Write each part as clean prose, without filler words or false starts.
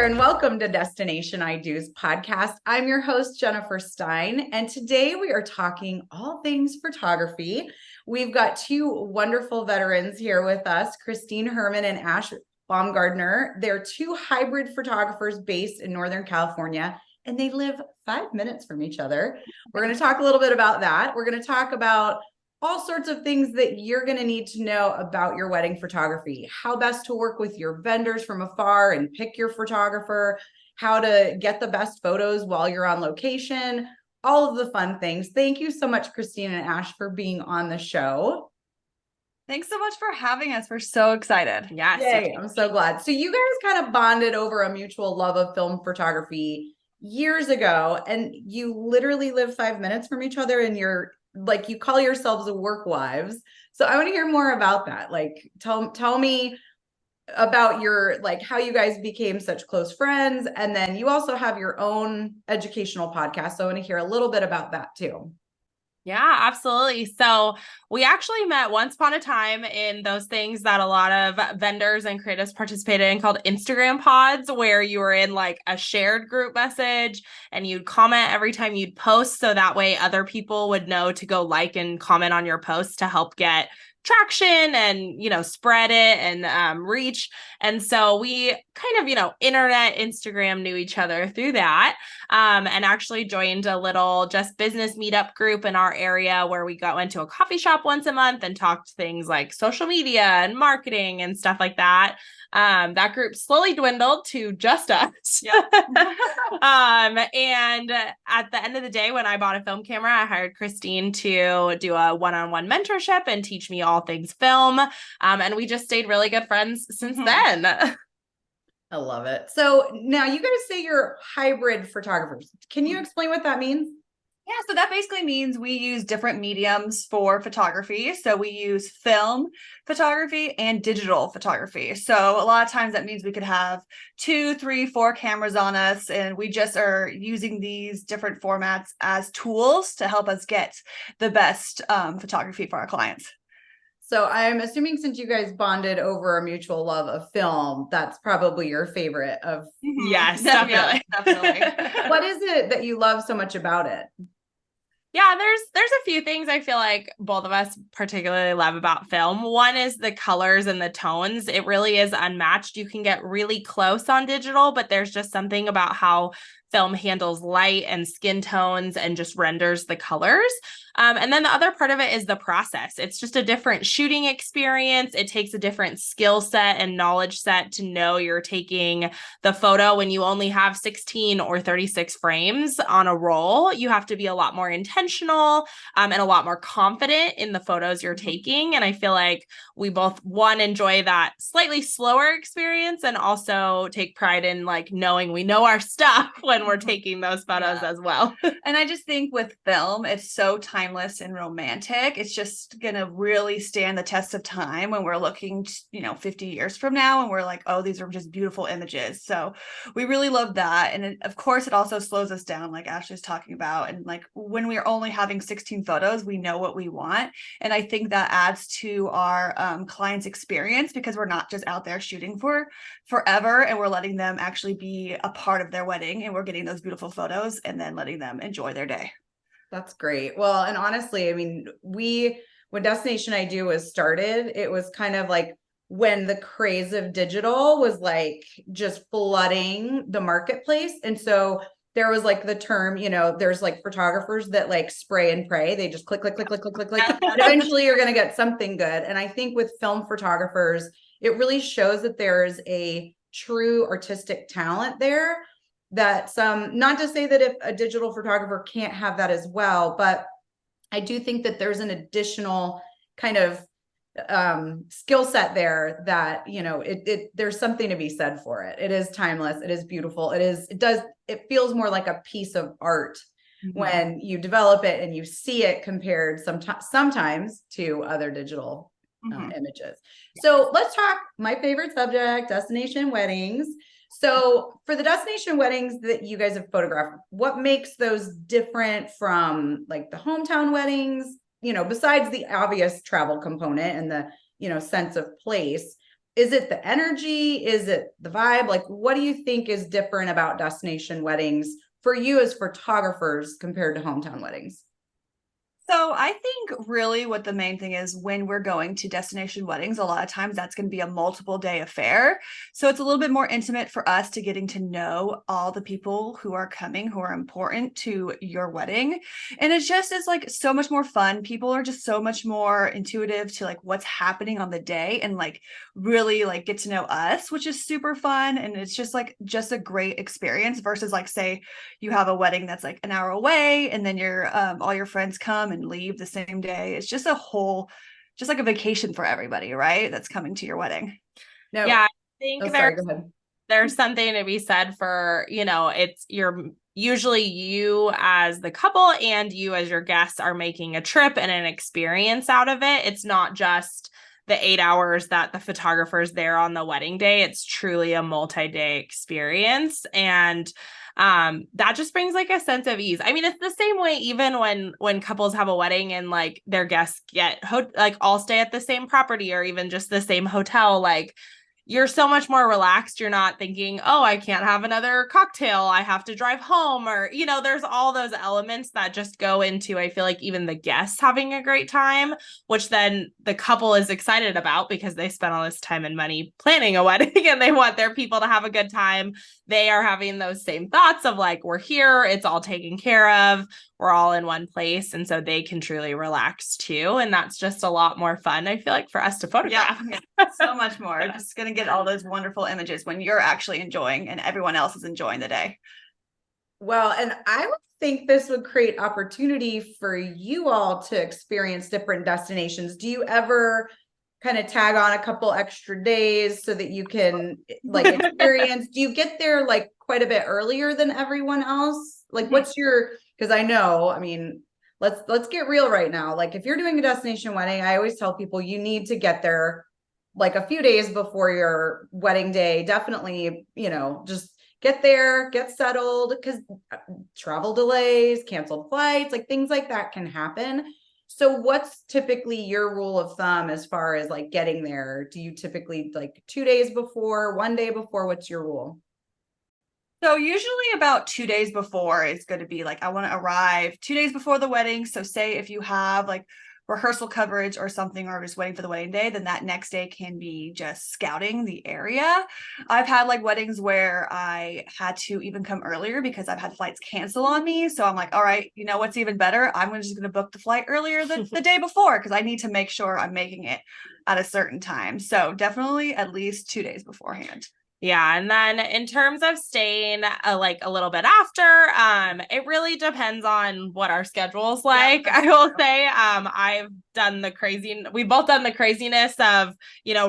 and welcome to Destination I Do's podcast. I'm your host, Jennifer Stein, and today we are talking all things photography. We've got two wonderful veterans here with us, Kristine Herman and Baumgartner. They're two hybrid photographers based in Northern California, and they live 5 minutes from each other. We're going to talk a little bit about that. We're going to talk about all sorts of things that you're going to need to know about your wedding photography, how best to work with your vendors from afar and pick your photographer, how to get the best photos while you're on location, all of the fun things. Thank you so much, Kristine and Ash, for being on the show. Thanks so much for having us. We're so excited. Yes. Yay, I'm so glad. So you guys kind of bonded over a mutual love of film photography years ago, and you literally live 5 minutes from each other, and you're like, you call yourselves work wives. So I want to hear more about that. Like, tell me about your, like, how you guys became such close friends. And then you also have your own educational podcast. So I want to hear a little bit about that too. Yeah, absolutely. So we actually met once upon a time in those things that a lot of vendors and creatives participated in called Instagram pods, where you were in like a shared group message and you'd comment every time you'd post. So that way other people would know to go like and comment on your posts to help get traction and, spread it and reach. And so we kind of, internet, Instagram knew each other through that, and actually joined a little just business meetup group in our area where we went to a coffee shop once a month and talked things like social media and marketing and stuff like that. That group slowly dwindled to just us. Yep. And at the end of the day, when I bought a film camera, I hired Kristine to do a one-on-one mentorship and teach me all things film. And we just stayed really good friends since then. I love it. So now you guys say you're hybrid photographers. Can you explain what that means? Yeah, so that basically means we use different mediums for photography. So we use film photography and digital photography. So a lot of times that means we could have 2, 3, 4 cameras on us, and we just are using these different formats as tools to help us get the best photography for our clients. So I'm assuming since you guys bonded over a mutual love of film, that's probably your favorite of. Yes, definitely. What is it that you love so much about it? Yeah, there's a few things I feel like both of us particularly love about film. One is the colors and the tones. It really is unmatched. You can get really close on digital, but there's just something about how film handles light and skin tones and just renders the colors. And then the other part of it is the process. It's just a different shooting experience. It takes a different skill set and knowledge set to know you're taking the photo when you only have 16 or 36 frames on a roll. You have to be a lot more intentional and a lot more confident in the photos you're taking. And I feel like we both, one, enjoy that slightly slower experience and also take pride in like knowing we know our stuff when we're taking those photos as well. And I just think with film, it's so timeless and romantic. It's just going to really stand the test of time when we're looking, 50 years from now, and we're like, oh, these are just beautiful images. So we really love that. And of course, it also slows us down, like Ashley's talking about. And like when we're only having 16 photos, we know what we want. And I think that adds to our clients' experience because we're not just out there shooting for forever, and we're letting them actually be a part of their wedding, and we're getting those beautiful photos and then letting them enjoy their day. That's great. Well, and honestly, I mean, when Destination I Do was started, it was kind of like when the craze of digital was like just flooding the marketplace. And so there was like the term, there's like photographers that like spray and pray. They just click, click, click, click, click, click, click. And eventually you're going to get something good. And I think with film photographers, it really shows that there's a true artistic talent there, that not to say that if a digital photographer can't have that as well, but I do think that there's an additional kind of skill set there that, there's something to be said for it. It is timeless. It is beautiful. It feels more like a piece of art when you develop it and you see it compared sometimes to other digital images. So let's talk my favorite subject, destination weddings. So for the destination weddings that you guys have photographed, what makes those different from like the hometown weddings, besides the obvious travel component and the, sense of place? is it the energy? Is it the vibe? Like, what do you think is different about destination weddings for you as photographers compared to hometown weddings? So I think really what the main thing is when we're going to destination weddings, a lot of times that's going to be a multiple day affair. So it's a little bit more intimate for us to getting to know all the people who are coming, who are important to your wedding. And it's just is like so much more fun. People are just so much more intuitive to like what's happening on the day and like really like get to know us, which is super fun. And it's just a great experience versus like say you have a wedding that's like an hour away and then your all your friends come and leave the same day. It's just just like a vacation for everybody, right? That's coming to your wedding. No. Yeah, I think Oh, sorry, go ahead. there's something to be said for, it's usually you as the couple and you as your guests are making a trip and an experience out of it. It's not just the 8 hours that the photographer's there on the wedding day. It's truly a multi-day experience. And that just brings like a sense of ease. I mean, it's the same way even when couples have a wedding and like their guests get like all stay at the same property or even just the same hotel. Like you're so much more relaxed. You're not thinking, oh, I can't have another cocktail, I have to drive home, or there's all those elements that just go into, I feel like, even the guests having a great time, which then the couple is excited about because they spent all this time and money planning a wedding and they want their people to have a good time. They are having those same thoughts of like, we're here, it's all taken care of, we're all in one place. And so they can truly relax too. And that's just a lot more fun, I feel like, for us to photograph. Yeah, so much more. Just going to get all those wonderful images when you're actually enjoying and everyone else is enjoying the day. Well, and I would think this would create opportunity for you all to experience different destinations. Do you ever kind of tag on a couple extra days so that you can like experience? Do you get there like quite a bit earlier than everyone else? Like what's your, because I know, I mean, let's get real right now. Like if you're doing a destination wedding, I always tell people you need to get there like a few days before your wedding day. Definitely, just get there, get settled, because travel delays, canceled flights, like things like that can happen. So what's typically your rule of thumb as far as like getting there? Do you typically like 2 days before, 1 day before? What's your rule? So usually about 2 days before is going to be like, I want to arrive 2 days before the wedding. So say if you have like rehearsal coverage or something, or just waiting for the wedding day, then that next day can be just scouting the area. I've had like weddings where I had to even come earlier because I've had flights cancel on me. So I'm like, all right, what's even better? I'm just going to book the flight earlier the day before because I need to make sure I'm making it at a certain time. So definitely at least 2 days beforehand. Yeah. And then in terms of staying like a little bit after, it really depends on what our schedule's like. Yeah, I will say, we've both done the craziness of,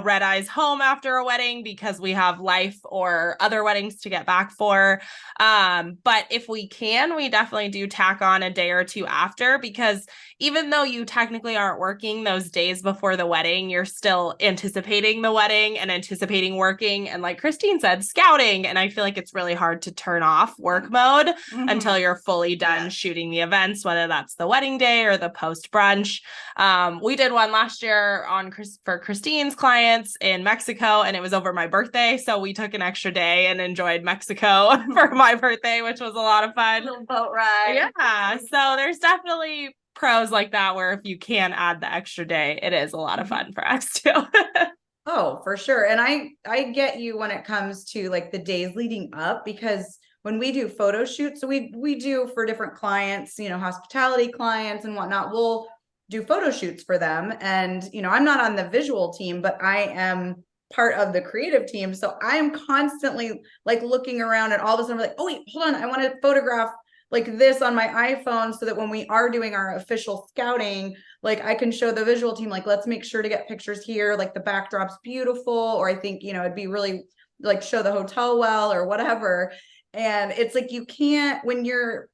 red eyes home after a wedding because we have life or other weddings to get back for. But if we can, we definitely do tack on a day or two after, because even though you technically aren't working those days before the wedding, you're still anticipating the wedding and anticipating working. And like Kristine said, scouting. And I feel like it's really hard to turn off work mode until you're fully done shooting the events, whether that's the wedding day or the post brunch. We did one last year for Kristine's clients in Mexico, and it was over my birthday. So we took an extra day and enjoyed Mexico for my birthday, which was a lot of fun. Little boat ride. Yeah. So there's definitely pros like that where if you can add the extra day, it is a lot of fun for us too. Oh, for sure. And I get you when it comes to like the days leading up, because when we do photo shoots, so we do for different clients, hospitality clients and whatnot, we'll do photo shoots for them. And, I'm not on the visual team, but I am part of the creative team. So I am constantly like looking around at all this and I'm like, oh wait, hold on. I want to photograph like this on my iPhone so that when we are doing our official scouting, like I can show the visual team, like, let's make sure to get pictures here. Like the backdrop's beautiful, or I think, it'd be really like show the hotel well or whatever. And it's like, you can't, when you're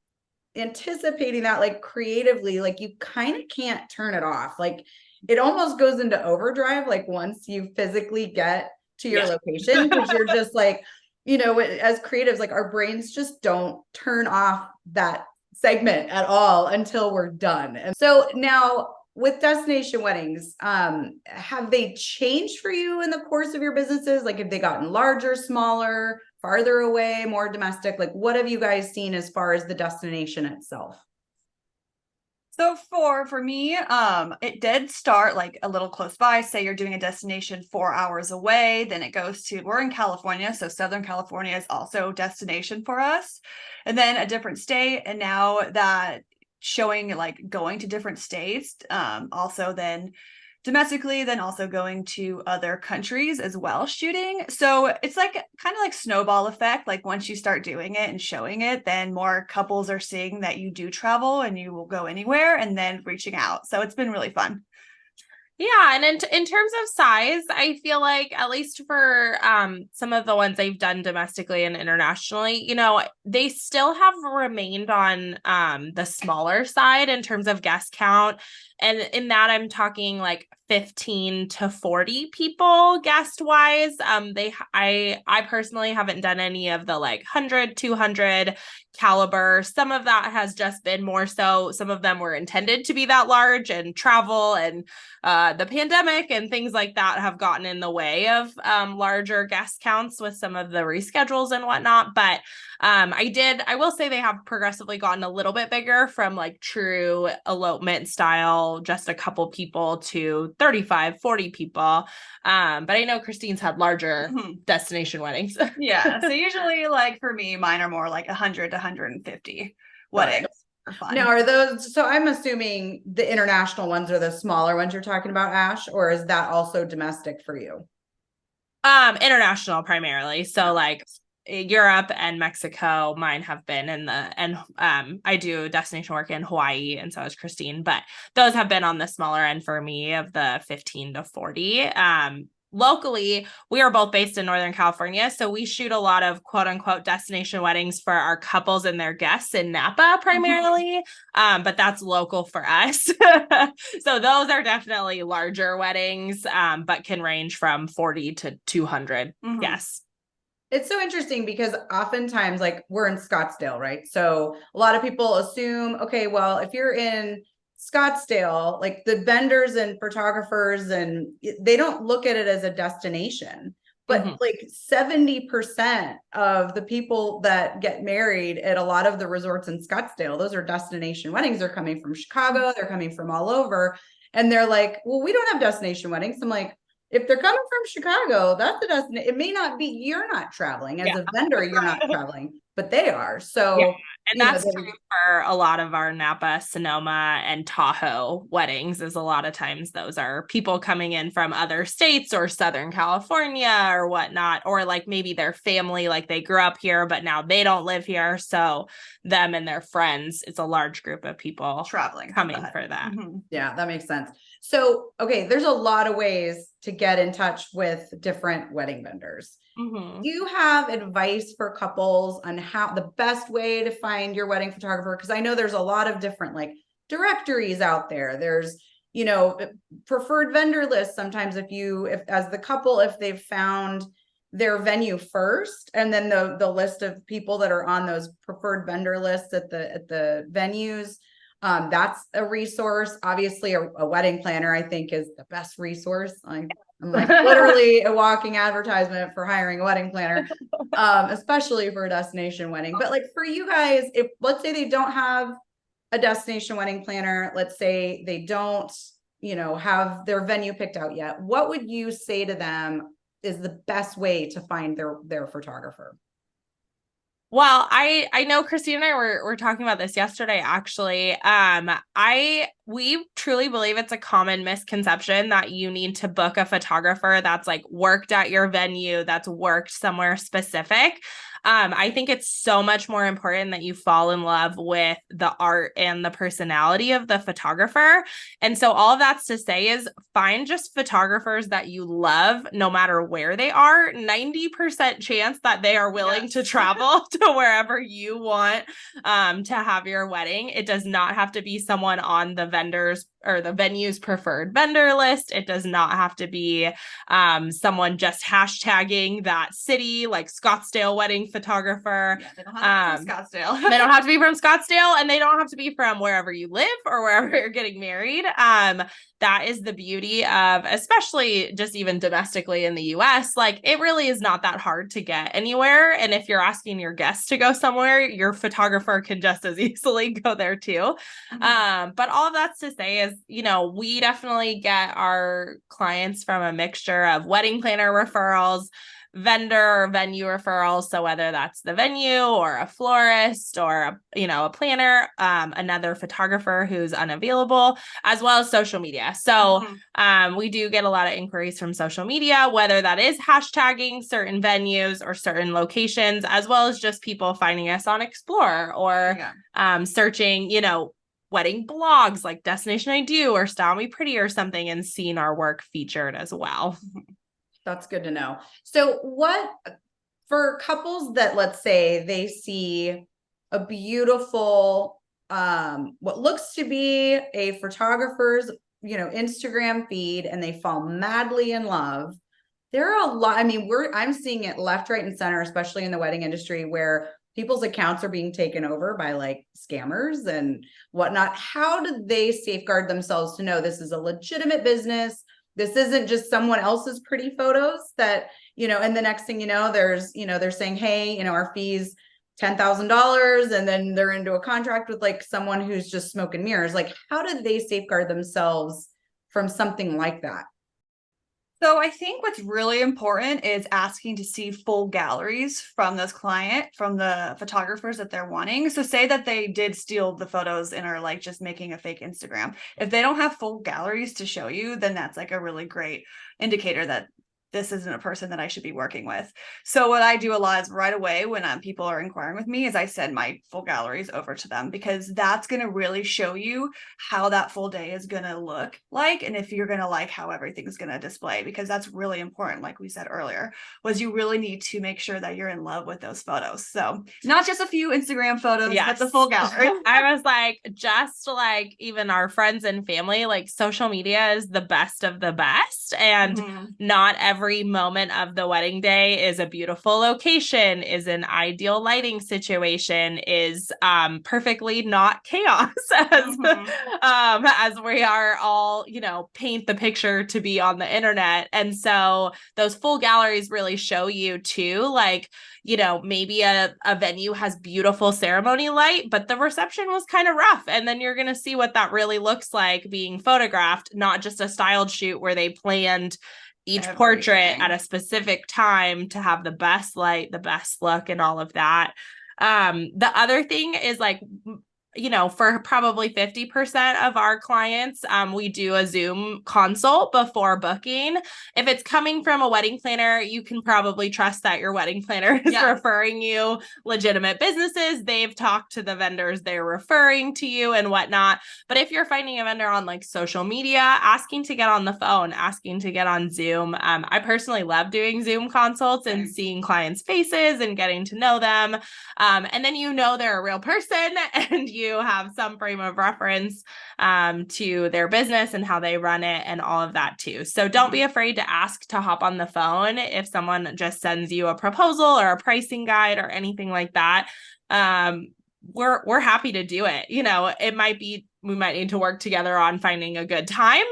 anticipating that like creatively, like you kind of can't turn it off. Like it almost goes into overdrive. Like once you physically get to your location, because you're just like, as creatives, like our brains just don't turn off that segment at all until we're done. And so now with destination weddings, have they changed for you in the course of your businesses? Like, have they gotten larger, smaller, farther away, more domestic? Like, what have you guys seen as far as the destination itself? So for me, it did start like a little close by. Say you're doing a destination 4 hours away, then it goes to, we're in California, so Southern California is also destination for us, and then a different state. And now that showing like going to different states, also then domestically, then also going to other countries as well shooting. So it's like kind of like snowball effect. Like once you start doing it and showing it, then more couples are seeing that you do travel and you will go anywhere, and then reaching out. So it's been really fun. Yeah, and in terms of size, I feel like at least for some of the ones I've done domestically and internationally, you know, they still have remained on the smaller side in terms of guest count. And in that, I'm talking like 15 to 40 people guest wise. I personally haven't done any of the like 100, 200 caliber. Some of that has just been more so, some of them were intended to be that large, and travel and the pandemic and things like that have gotten in the way of larger guest counts with some of the reschedules and whatnot. But I will say they have progressively gotten a little bit bigger from like true elopement style, just a couple people, to 35, 40 people. But I know Kristine's had larger destination weddings. Yeah. So usually like for me, mine are more like 100 to 150 weddings. Now, are those, so I'm assuming the international ones are the smaller ones you're talking about, Ash, or is that also domestic for you? International primarily. So like Europe and Mexico, mine have been and I do destination work in Hawaii, and so is Kristine, but those have been on the smaller end for me of the 15 to 40. Locally, we are both based in Northern California, so we shoot a lot of quote unquote destination weddings for our couples and their guests in Napa primarily. But that's local for us. So those are definitely larger weddings, but can range from 40 to 200 guests. It's so interesting because oftentimes, like, we're in Scottsdale, right? So a lot of people assume, okay, well, if you're in Scottsdale, like the vendors and photographers, and they don't look at it as a destination, but like 70% of the people that get married at a lot of the resorts in Scottsdale, those are destination weddings. They're coming from Chicago, they're coming from all over. And they're like, well, we don't have destination weddings. I'm like, if they're coming from Chicago, that's a destination. It may not be, you're not traveling as a vendor, you're not traveling, but they are. So, and that's true for a lot of our Napa, Sonoma, and Tahoe weddings. Is a lot of times those are people coming in from other states or Southern California or whatnot, or like maybe their family, like they grew up here, but now they don't live here. So them and their friends, it's a large group of people traveling coming for that. Yeah, that makes sense. So, okay, there's a lot of ways to get in touch with different wedding vendors. Do you have advice for couples on how the best way to find your wedding photographer? Because I know there's a lot of different like directories out there. There's, you know, preferred vendor lists. Sometimes if as the couple, if they've found their venue first, and then the list of people that are on those preferred vendor lists at the venues, that's a resource. Obviously, a wedding planner, I think, is the best resource. I'm like literally a walking advertisement for hiring a wedding planner, especially for a destination wedding. But like for you guys, if let's say they don't have a destination wedding planner, let's say they don't, you know, have their venue picked out yet, what would you say to them is the best way to find their photographer? Well, I know Kristine and I were talking about this yesterday, actually. We truly believe it's a common misconception that you need to book a photographer that's like worked at your venue, that's worked somewhere specific. I think it's so much more important that you fall in love with the art and the personality of the photographer. And so all that's to say is find just photographers that you love, no matter where they are. 90% chance that they are willing to travel to wherever you want to have your wedding. It does not have to be someone on the vendor's or the venue's preferred vendor list. It does not have to be someone just hashtagging that city, like Scottsdale wedding photographer. Yeah, they don't have to be from Scottsdale. They don't have to be from Scottsdale, and they don't have to be from wherever you live or wherever you're getting married. That is the beauty of, especially just even domestically in the US, like it really is not that hard to get anywhere. And if you're asking your guests to go somewhere, your photographer can just as easily go there too. But all of that's to say is, we definitely get our clients from a mixture of wedding planner referrals, vendor or venue referrals. So whether that's the venue or a florist or a planner, another photographer who's unavailable, as well as social media. So we do get a lot of inquiries from social media, whether that is hashtagging certain venues or certain locations, as well as just people finding us on Explore or searching, wedding blogs like Destination I Do or Style Me Pretty or something, and seeing our work featured as well. That's good to know. So for couples that, let's say they see a beautiful, what looks to be a photographer's, Instagram feed, and they fall madly in love. There are a lot, I'm seeing it left, right, and center, especially in the wedding industry, where people's accounts are being taken over by like scammers and whatnot. How do they safeguard themselves to know this is a legitimate business? This isn't just someone else's pretty photos that, and the next thing they're saying, hey, our fees $10,000, and then they're into a contract with like someone who's just smoke and mirrors. Like, how do they safeguard themselves from something like that? So I think what's really important is asking to see full galleries from this client, from the photographers that they're wanting. So say that they did steal the photos and are like just making a fake Instagram. If they don't have full galleries to show you, then that's like a really great indicator that this isn't a person that I should be working with. So what I do a lot is right away when people are inquiring with me is I send my full galleries over to them, because that's going to really show you how that full day is going to look like, and if you're going to like how everything's going to display, because that's really important. Like we said earlier, was you really need to make sure that you're in love with those photos. So not just a few Instagram photos, but the full gallery. I was like, just like even our friends and family, like social media is the best of the best, and not every moment of the wedding day is a beautiful location, is an ideal lighting situation, is perfectly not chaos as we are all, paint the picture to be on the internet. And so those full galleries really show you too, like, maybe a venue has beautiful ceremony light, but the reception was kind of rough. And then you're going to see what that really looks like being photographed, not just a styled shoot where they planned each portrait at a specific time to have the best light, the best look, and all of that. The other thing is like, for probably 50% of our clients, we do a Zoom consult before booking. If it's coming from a wedding planner, you can probably trust that your wedding planner is referring you legitimate businesses. They've talked to the vendors they're referring to you and whatnot. But if you're finding a vendor on like social media, asking to get on the phone, asking to get on Zoom. I personally love doing Zoom consults and seeing clients' faces and getting to know them. And then they're a real person, and you have some frame of reference to their business and how they run it and all of that too. So don't be afraid to ask to hop on the phone if someone just sends you a proposal or a pricing guide or anything like that. We're happy to do it. It might be, we might need to work together on finding a good time.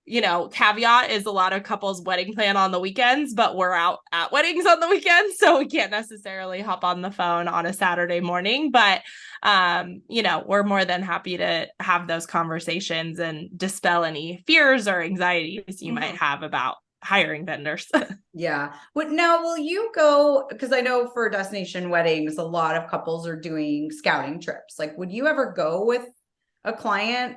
Caveat is a lot of couples wedding plan on the weekends, but we're out at weddings on the weekends, so we can't necessarily hop on the phone on a Saturday morning. But, we're more than happy to have those conversations and dispel any fears or anxieties you might have about hiring vendors. Yeah. Now, will you go, because I know for destination weddings, a lot of couples are doing scouting trips. Like, would you ever go with a client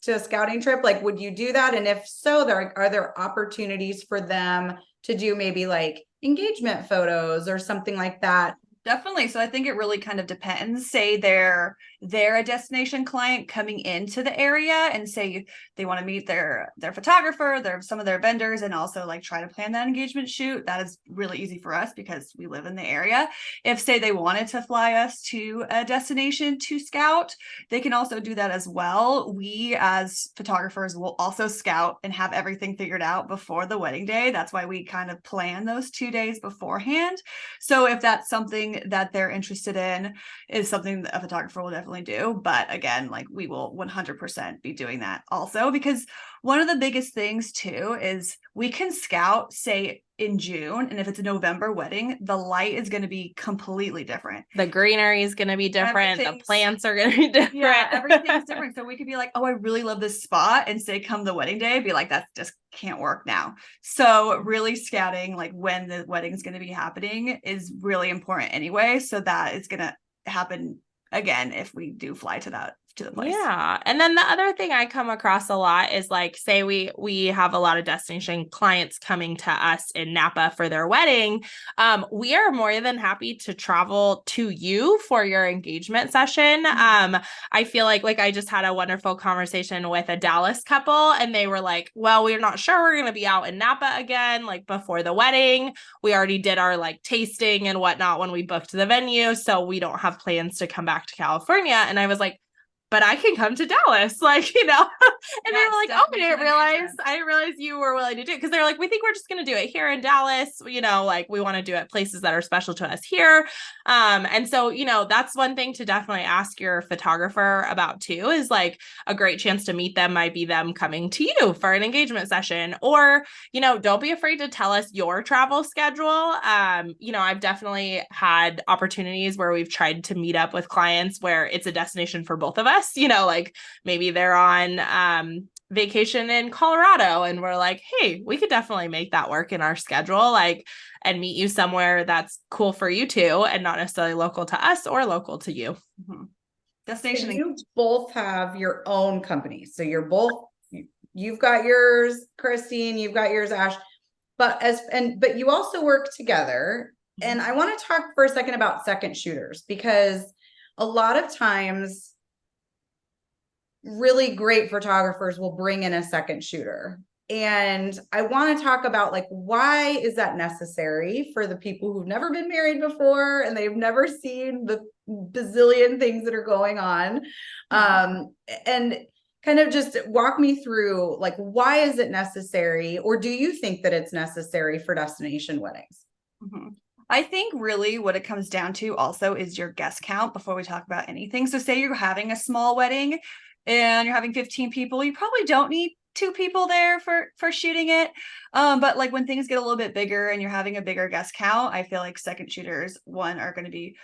to a scouting trip? Like, would you do that? And if so, are there opportunities for them to do maybe like engagement photos or something like that? Definitely. So I think it really kind of depends. Say they're, they're a destination client coming into the area and say they want to meet their photographer, some of their vendors, and also like try to plan that engagement shoot, that is really easy for us because we live in the area. If say they wanted to fly us to a destination to scout, they can also do that as well. We as photographers will also scout and have everything figured out before the wedding day. That's why we kind of plan those 2 days beforehand. So if that's something that they're interested in, is something that a photographer will definitely do. But again, like we will 100% be doing that also, because one of the biggest things too is we can scout, say in June, and if it's a November wedding, the light is going to be completely different. The greenery is going to be different. The plants are going to be different. Yeah, everything's different. So we could be like, oh, I really love this spot, and say come the wedding day, be like, that just can't work now. So really scouting like when the wedding is going to be happening is really important anyway. So that is going to happen again if we do fly to the place. Yeah. And then the other thing I come across a lot is like, say we have a lot of destination clients coming to us in Napa for their wedding. We are more than happy to travel to you for your engagement session. I feel like I just had a wonderful conversation with a Dallas couple, and they were like, well, we're not sure we're going to be out in Napa again, like before the wedding. We already did our like tasting and whatnot when we booked the venue. So we don't have plans to come back to California. And I was like, but I can come to Dallas, like, and they were like, oh, I didn't realize you were willing to do it. Cause they're like, we think we're just going to do it here in Dallas. Like we want to do it places that are special to us here. And so, that's one thing to definitely ask your photographer about too, is like a great chance to meet them might be them coming to you for an engagement session, or, don't be afraid to tell us your travel schedule. I've definitely had opportunities where we've tried to meet up with clients where it's a destination for both of us. Like maybe they're on vacation in Colorado and we're like, hey, we could definitely make that work in our schedule, like, and meet you somewhere that's cool for you too, and not necessarily local to us or local to you. Mm-hmm. Destination. So you both have your own company. So you've got yours, Kristine, you've got yours, Ash, but you also work together. And I want to talk for a second about second shooters, because a lot of times really great photographers will bring in a second shooter. And I want to talk about like, why is that necessary for the people who've never been married before and they've never seen the bazillion things that are going on. And kind of just walk me through, like, why is it necessary? Or do you think that it's necessary for destination weddings? Mm-hmm. I think really what it comes down to also is your guest count before we talk about anything. So say you're having a small wedding and you're having 15 people, you probably don't need 2 people there for shooting it. But like when things get a little bit bigger and you're having a bigger guest count, I feel like second shooters, one, are going to be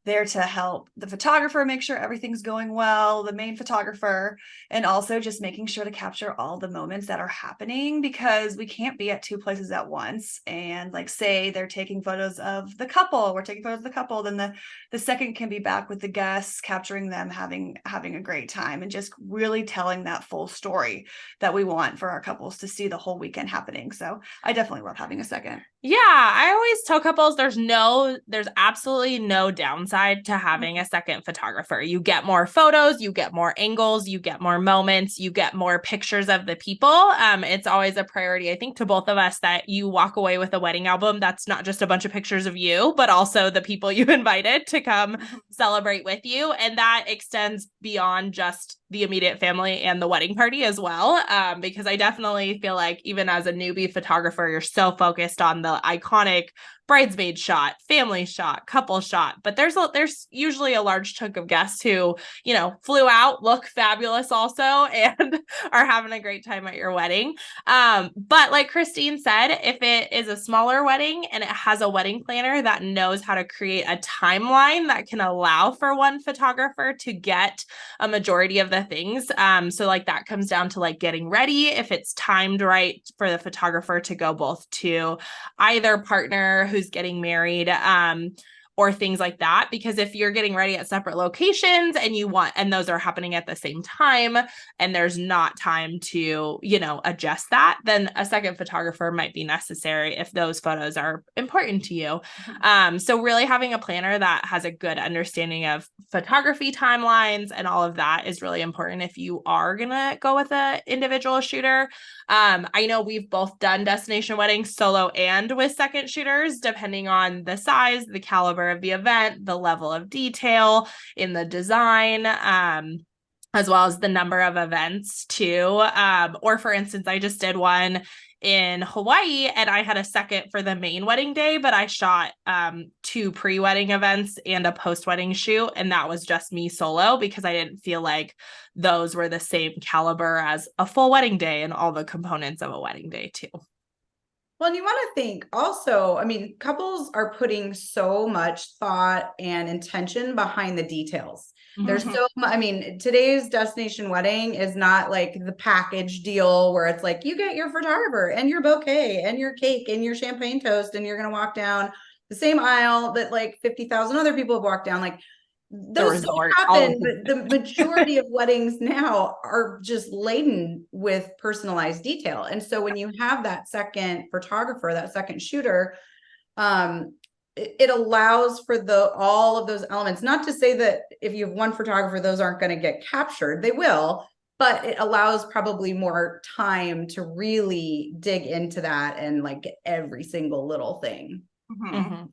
there to help the photographer make sure everything's going well, the main photographer, and also just making sure to capture all the moments that are happening, because we can't be at 2 places at once. And like, say they're taking photos of the couple, we're taking photos of the couple, then the second can be back with the guests, capturing them having a great time, and just really telling that full story that we want for our couples to see the whole weekend happening. So I definitely love having a second. Yeah, I always tell couples there's absolutely no downside to having a second photographer. You get more photos, you get more angles, you get more moments, you get more pictures of the people. It's always a priority, I think, to both of us that you walk away with a wedding album that's not just a bunch of pictures of you, but also the people you invited to come celebrate with you. And that extends beyond just the immediate family and the wedding party as well. Because I definitely feel like even as a newbie photographer, you're so focused on the iconic bridesmaid shot, family shot, couple shot, but there's usually a large chunk of guests who, flew out, look fabulous also, and are having a great time at your wedding. But like Kristine said, if it is a smaller wedding and it has a wedding planner that knows how to create a timeline that can allow for one photographer to get a majority of the things. So like that comes down to like getting ready, if it's timed right for the photographer to go both to either partner who's getting married, or things like that. Because if you're getting ready at separate locations and those are happening at the same time, and there's not time to, adjust that, then a second photographer might be necessary if those photos are important to you. So really having a planner that has a good understanding of photography timelines and all of that is really important if you are going to go with an individual shooter. I know we've both done destination weddings solo and with second shooters, depending on the size, the caliber of the event, the level of detail in the design, as well as the number of events too. Or for instance, I just did one in Hawaii and I had a second for the main wedding day, but I shot 2 pre-wedding events and a post-wedding shoot. And that was just me solo because I didn't feel like those were the same caliber as a full wedding day and all the components of a wedding day too. Well, and you want to think also, I mean, couples are putting so much thought and intention behind the details. There's so much, I mean, today's destination wedding is not like the package deal where it's like you get your photographer and your bouquet and your cake and your champagne toast and you're going to walk down the same aisle that like 50,000 other people have walked down. Like those things happen, but the majority of weddings now are just laden with personalized detail. And so when you have that second photographer, that second shooter, it allows for all of those elements. Not to say that if you have one photographer, those aren't going to get captured. They will, but it allows probably more time to really dig into that and like get every single little thing.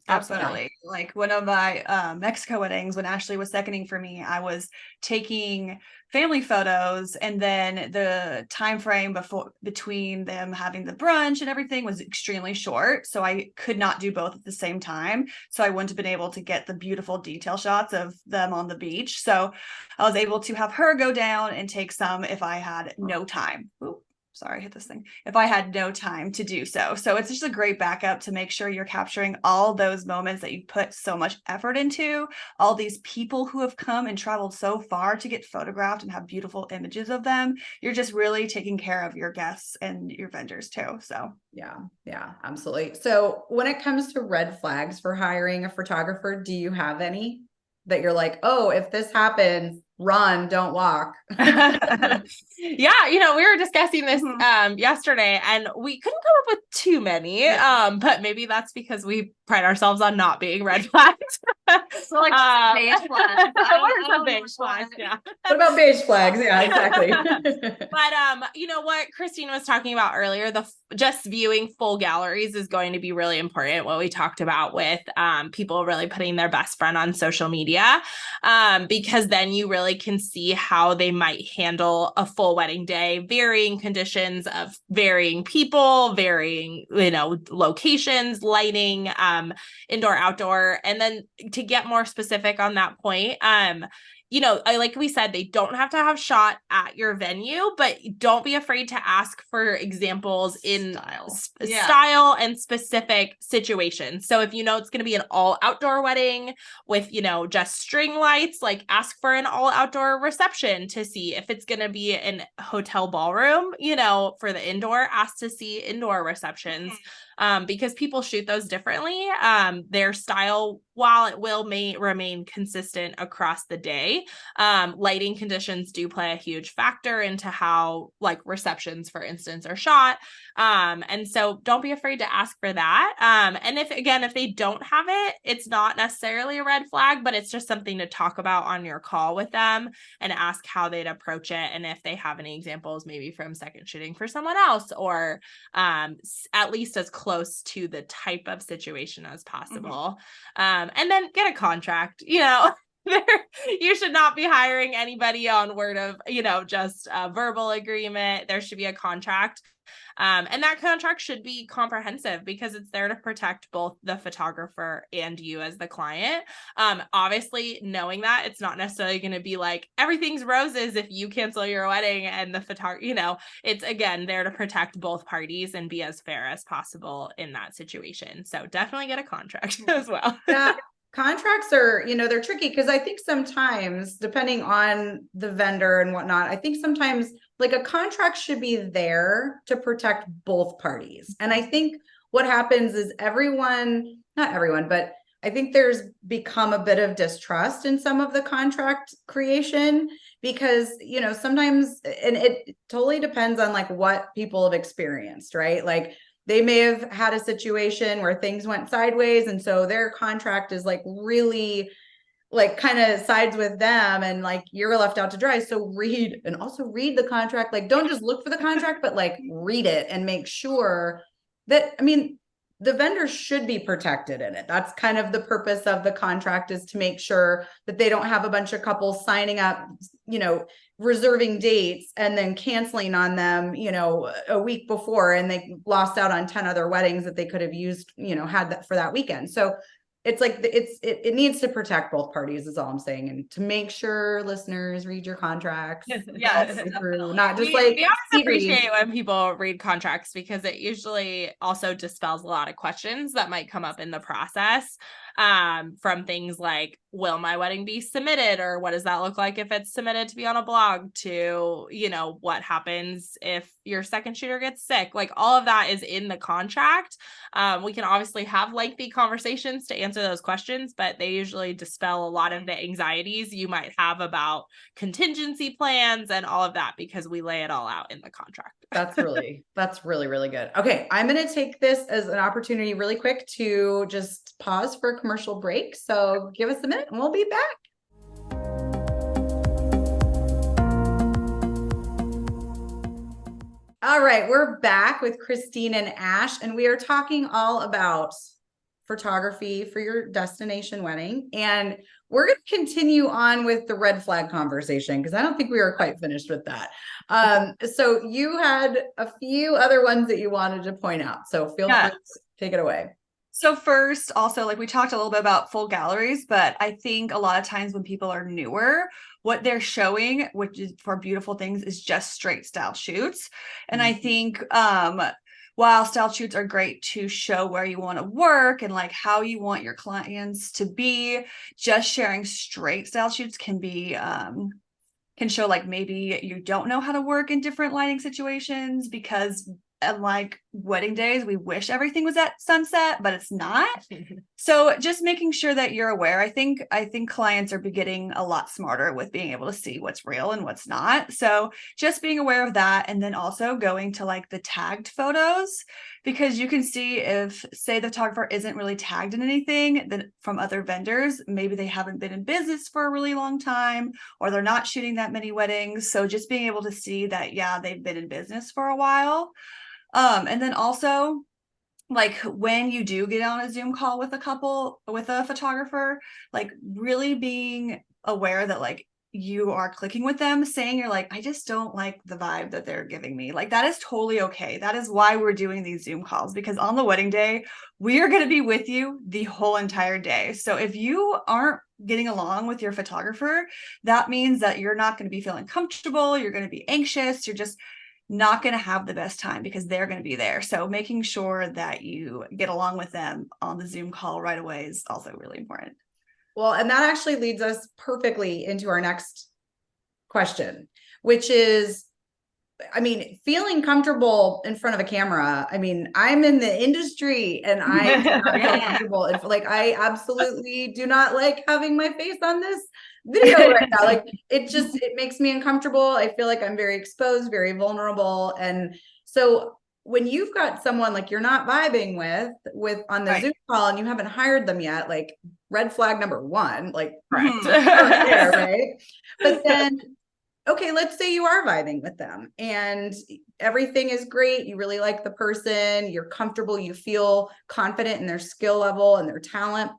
Absolutely. Like one of my Mexico weddings, when Ashley was seconding for me, I was taking family photos, and then the time frame between them having the brunch and everything was extremely short, so I could not do both at the same time. So I wouldn't have been able to get the beautiful detail shots of them on the beach. So I was able to have her go down and take some if I had no time. Ooh. Sorry, I hit this thing. If I had no time to do so. So it's just a great backup to make sure you're capturing all those moments that you put so much effort into, all these people who have come and traveled so far to get photographed and have beautiful images of them. You're just really taking care of your guests and your vendors too. So yeah, absolutely. So when it comes to red flags for hiring a photographer, do you have any that you're like, oh, if this happens, run, don't walk? Yeah, we were discussing this yesterday and we couldn't come up with too many, but maybe that's because we pride ourselves on not being red flags. So like beige flags. Beige flags, yeah. What about beige flags? Yeah, exactly. But what Kristine was talking about earlier, just viewing full galleries is going to be really important. What we talked about with people really putting their best friend on social media, because then you really can see how they might handle a full wedding day, varying conditions of varying people, varying, locations, lighting, indoor, outdoor. And then to get more specific on that point, like we said, they don't have to have shot at your venue, but don't be afraid to ask for examples in style and specific situations. So if it's going to be an all outdoor wedding with, just string lights, like ask for an all outdoor reception to see. If it's going to be an hotel ballroom, for the indoor, ask to see indoor receptions. Because people shoot those differently. Their style, while it will remain consistent across the day, lighting conditions do play a huge factor into how, like, receptions, for instance, are shot. And so don't be afraid to ask for that. And if they don't have it, it's not necessarily a red flag, but it's just something to talk about on your call with them and ask how they'd approach it. And if they have any examples, maybe from second shooting for someone else, or at least as close to the type of situation as possible. And then get a contract. You should not be hiring anybody on word of, just a verbal agreement. There should be a contract. And that contract should be comprehensive because it's there to protect both the photographer and you as the client. Obviously, knowing that it's not necessarily going to be like everything's roses if you cancel your wedding and the photographer, it's again there to protect both parties and be as fair as possible in that situation. So definitely get a contract as well. Yeah. Contracts are, they're tricky because I think sometimes, depending on the vendor and whatnot, I think sometimes like a contract should be there to protect both parties. And I think what happens is not everyone, but I think there's become a bit of distrust in some of the contract creation because, you know, sometimes, and it totally depends on like what people have experienced, right? Like they may have had a situation where things went sideways. And so their contract is like really like kind of sides with them and like you're left out to dry. So read and also read the contract. Like don't just look for the contract, but like read it and make sure that, I mean, the vendor should be protected in it. That's kind of the purpose of the contract, is to make sure that they don't have a bunch of couples signing up, you know, reserving dates and then canceling on them, you know, a week before, and they lost out on 10 other weddings that they could have used, you know, had that for that weekend. So it's like it needs to protect both parties is all I'm saying, and to make sure listeners read your contracts. Yes, Through, not just we like always appreciate when people read contracts, because it usually also dispels a lot of questions that might come up in the process, from things like, will my wedding be submitted, or what does that look like if it's submitted to be on a blog, to, you know, what happens if your second shooter gets sick. Like all of that is in the contract. We can obviously have lengthy conversations to answer those questions, but they usually dispel a lot of the anxieties you might have about contingency plans and all of that, because we lay it all out in the contract. That's really, really good. Okay. I'm going to take this as an opportunity really quick to just pause for a commercial break. So give us a minute and we'll be back. All right. We're back with Kristine and Ash, and we are talking all about photography for your destination wedding. And we're going to continue on with the red flag conversation, because I don't think we were quite finished with that. So you had a few other ones that you wanted to point out. So feel free to take it away. So first, also, like we talked a little bit about full galleries, but I think a lot of times when people are newer, what they're showing, which is for beautiful things, is just straight style shoots. And I think while style shoots are great to show where you want to work and like how you want your clients to be, just sharing straight style shoots can be can show like maybe you don't know how to work in different lighting situations, because like wedding days, we wish everything was at sunset, but it's not. So just making sure that you're aware. I think clients are getting a lot smarter with being able to see what's real and what's not. So just being aware of that. And then also going to like the tagged photos, because you can see if, say, the photographer isn't really tagged in anything then from other vendors, maybe they haven't been in business for a really long time, or they're not shooting that many weddings. So just being able to see that, yeah, they've been in business for a while. And then also, like when you do get on a Zoom call with a couple, with a photographer, like really being aware that like you are clicking with them, saying you're like, I just don't like the vibe that they're giving me. Like that is totally okay. That is why we're doing these Zoom calls, because on the wedding day, we are going to be with you the whole entire day. So if you aren't getting along with your photographer, that means that you're not going to be feeling comfortable. You're going to be anxious. You're just not going to have the best time because they're going to be there. So making sure that you get along with them on the Zoom call right away is also really important. Well, and that actually leads us perfectly into our next question, which is, I mean, feeling comfortable in front of a camera. I mean, I'm in the industry and I do not feel comfortable. And like, I absolutely do not like having my face on this video right now. Like it makes me uncomfortable. I feel like I'm very exposed, very vulnerable. And so when you've got someone like you're not vibing with on the Zoom call and you haven't hired them yet, like red flag number one, like Correct. there, right? But then, okay, let's say you are vibing with them and everything is great. You really like the person, you're comfortable, you feel confident in their skill level and their talent,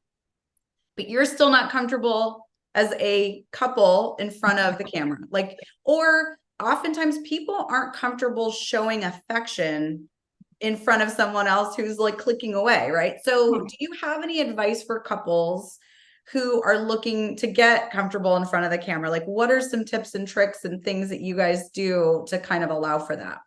but you're still not comfortable as a couple in front of the camera. Like, or oftentimes people aren't comfortable showing affection in front of someone else who's like clicking away, right? So do you have any advice for couples who are looking to get comfortable in front of the camera? Like what are some tips and tricks and things that you guys do to kind of allow for that?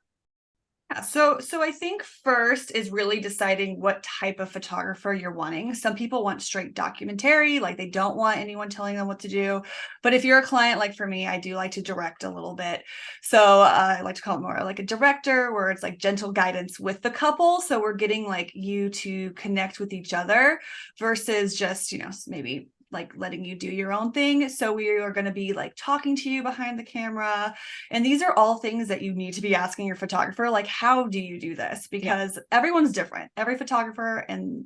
Yeah, so I think first is really deciding what type of photographer you're wanting. Some people want straight documentary, like they don't want anyone telling them what to do. But if you're a client, like for me, I do like to direct a little bit. So I like to call it more like a director, where it's like gentle guidance with the couple. So we're getting like you to connect with each other versus just, maybe like letting you do your own thing. So we are going to be like talking to you behind the camera. And these are all things that you need to be asking your photographer, like, how do you do this? Because everyone's different. Every photographer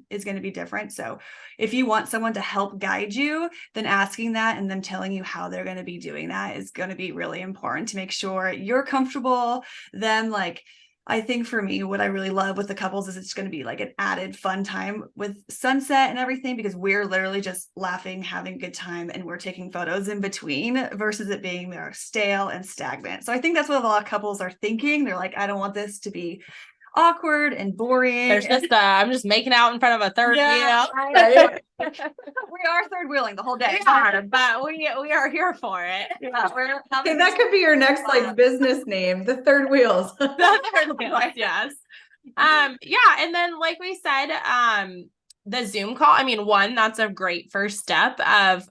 is going to be different. So if you want someone to help guide you, then asking that and them telling you how they're going to be doing that is going to be really important to make sure you're comfortable. Them like, I think for me, what I really love with the couples is it's going to be like an added fun time with sunset and everything, because we're literally just laughing, having a good time, and we're taking photos in between versus it being more stale and stagnant. So I think that's what a lot of couples are thinking. They're like, I don't want this to be awkward and boring. There's just I'm just making out in front of a third wheel. Right. We are third wheeling the whole day. But we are here for it. Yeah, Okay, that could be your next like business name, the third wheels. The third wheels, yes. Yeah, and then like we said, the Zoom call, I mean, one, that's a great first step of,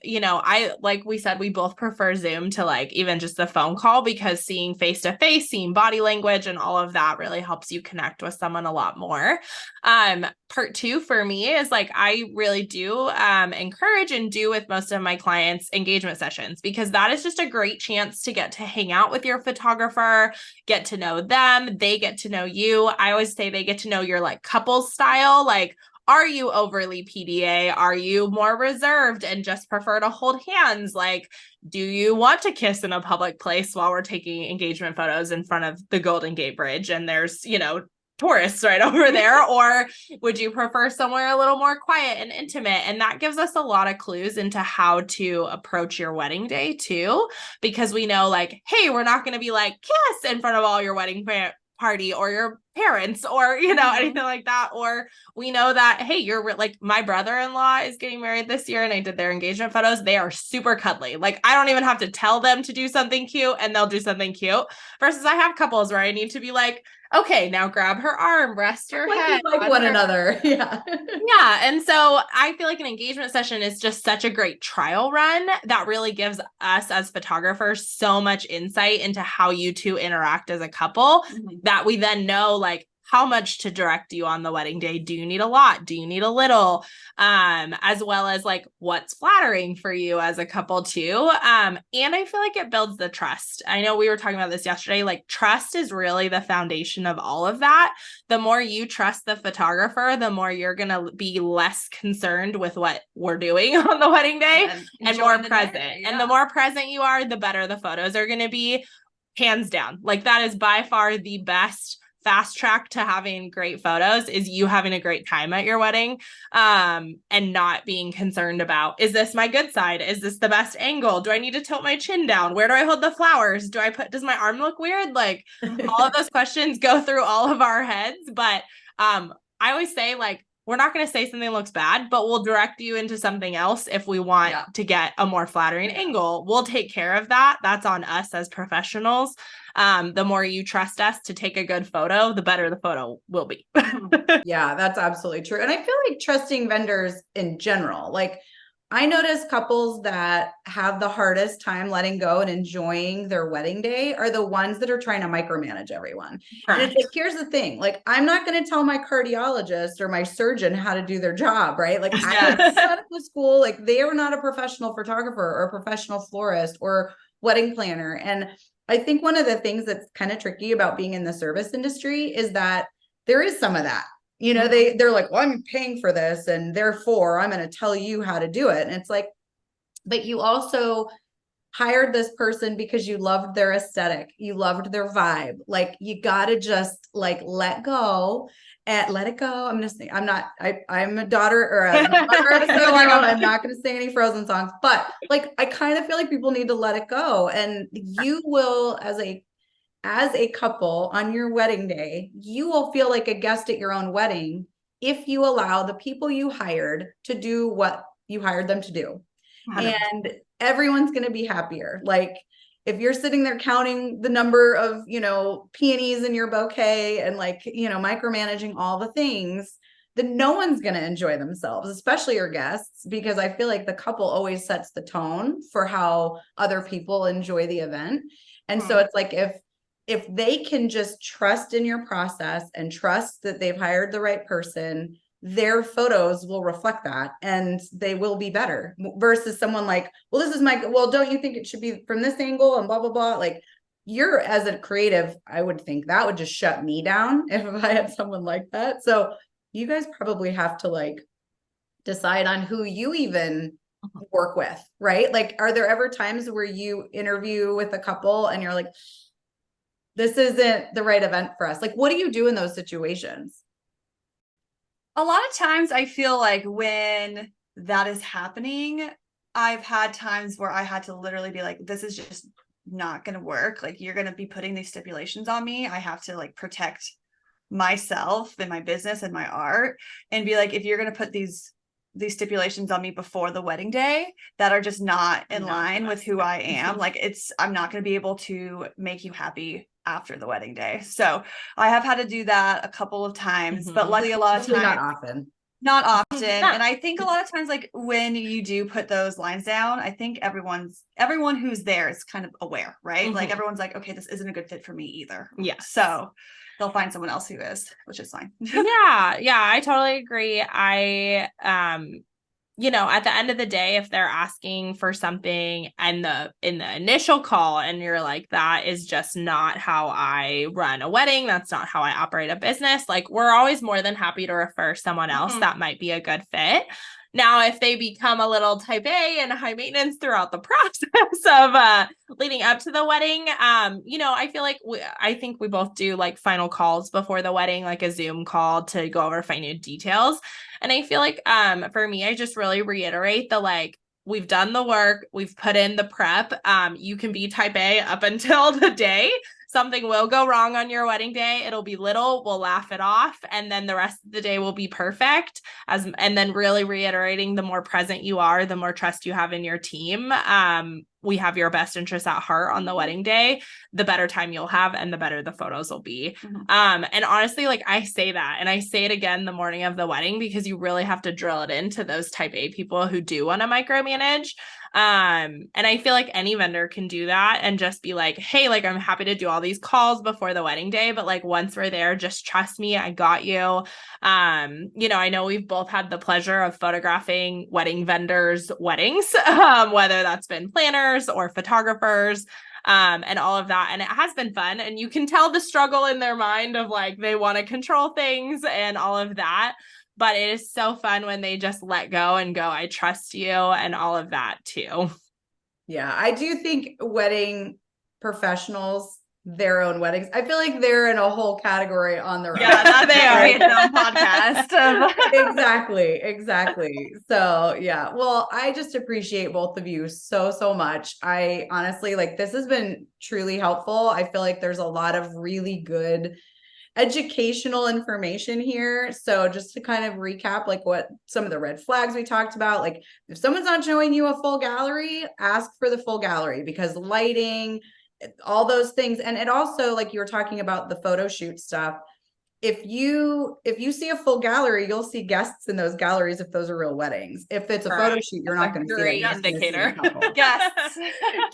like we said, we both prefer Zoom to like even just the phone call, because seeing face to face, seeing body language and all of that really helps you connect with someone a lot more. Part two for me is like, I really do encourage and do with most of my clients engagement sessions, because that is just a great chance to get to hang out with your photographer, get to know them, they get to know you. I always say they get to know your like couple style, like, are you overly PDA? Are you more reserved and just prefer to hold hands? Like, do you want to kiss in a public place while we're taking engagement photos in front of the Golden Gate Bridge and there's, tourists right over there? Or would you prefer somewhere a little more quiet and intimate? And that gives us a lot of clues into how to approach your wedding day too, because we know like, hey, we're not going to be like kiss in front of all your wedding party or your parents or anything like that. Or we know that, hey, you're like, my brother-in-law is getting married this year and I did their engagement photos. They are super cuddly. Like, I don't even have to tell them to do something cute and they'll do something cute, versus I have couples where I need to be like, okay, now grab her arm, rest your head, like one another. Yeah. Yeah. And so I feel like an engagement session is just such a great trial run that really gives us as photographers so much insight into how you two interact as a couple, that we then know like how much to direct you on the wedding day. Do you need a lot? Do you need a little? As well as like what's flattering for you as a couple too. And I feel like it builds the trust. I know we were talking about this yesterday, like trust is really the foundation of all of that. The more you trust the photographer, the more you're going to be less concerned with what we're doing on the wedding day and more present. Yeah. And the more present you are, the better the photos are going to be, hands down. Like that is by far the best fast track to having great photos, is you having a great time at your wedding, and not being concerned about, is this my good side? Is this the best angle? Do I need to tilt my chin down? Where do I hold the flowers? Does my arm look weird? Like all of those questions go through all of our heads. But I always say like, we're not going to say something looks bad, but we'll direct you into something else if we want to get a more flattering angle. We'll take care of that. That's on us as professionals. The more you trust us to take a good photo, the better the photo will be. Yeah, that's absolutely true. And I feel like trusting vendors in general, like I notice couples that have the hardest time letting go and enjoying their wedding day are the ones that are trying to micromanage everyone. Correct. And it's like, here's the thing, like, I'm not going to tell my cardiologist or my surgeon how to do their job, right? Like I went to school, like they are not a professional photographer or a professional florist or wedding planner. And I think one of the things that's kind of tricky about being in the service industry is that there is some of that. They're like, well, I'm paying for this and therefore I'm going to tell you how to do it. And it's like, but you also hired this person because you loved their aesthetic. You loved their vibe. Like you got to just like let go and let it go. I'm a daughter or a mother, so like, I'm not going to sing any Frozen songs, but like, I kind of feel like people need to let it go. And you will, as a couple on your wedding day, you will feel like a guest at your own wedding if you allow the people you hired to do what you hired them to do. 100%. And everyone's going to be happier. Like if you're sitting there counting the number of, peonies in your bouquet and like, micromanaging all the things, then no one's going to enjoy themselves, especially your guests, because I feel like the couple always sets the tone for how other people enjoy the event. And so it's like, if they can just trust in your process and trust that they've hired the right person, their photos will reflect that and they will be better versus someone like, well, don't you think it should be from this angle and blah, blah, blah. Like, you're, as a creative, I would think that would just shut me down if I had someone like that. So you guys probably have to like decide on who you even work with, right? Like, are there ever times where you interview with a couple and you're like, this isn't the right event for us? Like, what do you do in those situations? A lot of times I feel like when that is happening, I've had times where I had to literally be like, this is just not going to work. Like, you're going to be putting these stipulations on me. I have to like protect myself and my business and my art, and be like, if you're going to put these stipulations on me before the wedding day that are just not in line with who I am, like, I'm not going to be able to make you happy after the wedding day. So I have had to do that a couple of times, but luckily a lot of times, not often. And I think a lot of times, like, when you do put those lines down, I think everyone who's there is kind of aware, right? Like, everyone's like, okay, this isn't a good fit for me either. Yeah. So they'll find someone else who is, which is fine. Yeah, I totally agree. I at the end of the day, if they're asking for something and in the initial call and you're like, that is just not how I run a wedding, that's not how I operate a business, like, we're always more than happy to refer someone else that might be a good fit. Now, if they become a little type A and high maintenance throughout the process of leading up to the wedding, I feel like I think we both do like final calls before the wedding, like a Zoom call to go over final details. And I feel like for me, I just really reiterate the like, we've done the work, we've put in the prep. You can be type A up until the day. Something will go wrong on your wedding day. It'll be little, we'll laugh it off, and then the rest of the day will be perfect. And then really reiterating, the more present you are, the more trust you have in your team. We have your best interests at heart on the wedding day, the better time you'll have and the better the photos will be. And honestly, like, I say that and I say it again the morning of the wedding, because you really have to drill it into those type A people who do want to micromanage. And I feel like any vendor can do that and just be like, hey, like, I'm happy to do all these calls before the wedding day, but like, once we're there, just trust me, I got you. I know we've both had the pleasure of photographing wedding vendors' weddings, whether that's been planners or photographers, and all of that. And it has been fun. And you can tell the struggle in their mind of like, they want to control things and all of that. But it is so fun when they just let go and go, I trust you, and all of that too. Yeah, I do think wedding professionals, their own weddings, I feel like they're in a whole category on their own. Yeah, they are its own podcast. Exactly. So yeah, well, I just appreciate both of you so much. I honestly, like, this has been truly helpful. I feel like there's a lot of really good educational information here. So just to kind of recap, like, what some of the red flags we talked about, like, if someone's not showing you a full gallery, ask for the full gallery, because lighting, all those things. And it also, like you were talking about the photo shoot stuff, if you see a full gallery, you'll see guests in those galleries if those are real weddings. If it's a photo shoot, you're not going to see that. Indicator. Yes.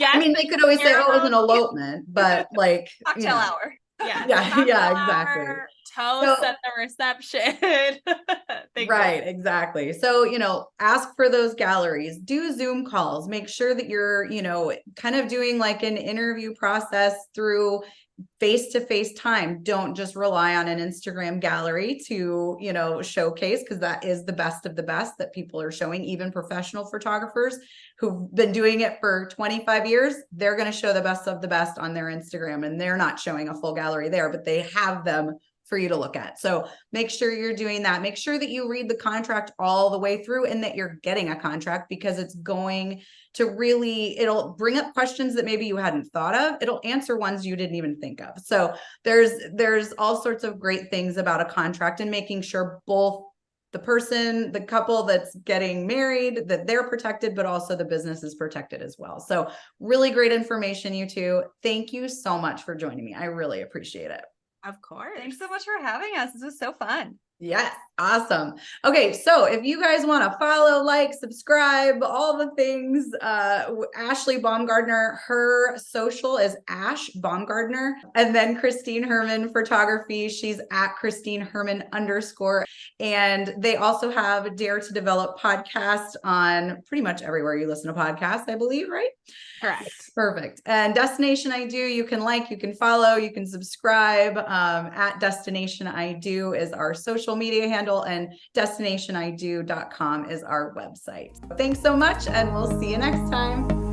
I mean, they could always say, oh, it was an elopement, but like, cocktail hour. Yeah, exactly. Toast at the reception. Right, exactly. So, ask for those galleries, do Zoom calls, make sure that you're, kind of doing like an interview process through face-to-face time. Don't just rely on an Instagram gallery to, showcase, because that is the best of the best that people are showing. Even professional photographers who've been doing it for 25 years, they're going to show the best of the best on their Instagram, and they're not showing a full gallery there, but they have them for you to look at. So make sure you're doing that. Make sure that you read the contract all the way through and that you're getting a contract, because it's going to it'll bring up questions that maybe you hadn't thought of. It'll answer ones you didn't even think of. So there's all sorts of great things about a contract, and making sure both the couple that's getting married, that they're protected, but also the business is protected as well. So really great information, you two. Thank you so much for joining me. I really appreciate it. Of course. Thanks so much for having us. This was so fun. Yes, awesome. Okay, so if you guys want to follow, like, subscribe, all the things, Ashley Baumgartner, her social is Ash Baumgartner, and then Kristine Herman Photography, she's at Kristine Herman _. And they also have Dare to Develop podcast on pretty much everywhere you listen to podcasts, I believe, right? Correct. Perfect. And Destination I Do, you can like, you can follow, you can subscribe. At Destination I Do is our social media handle, and destinationido.com is our website. Thanks so much, and we'll see you next time.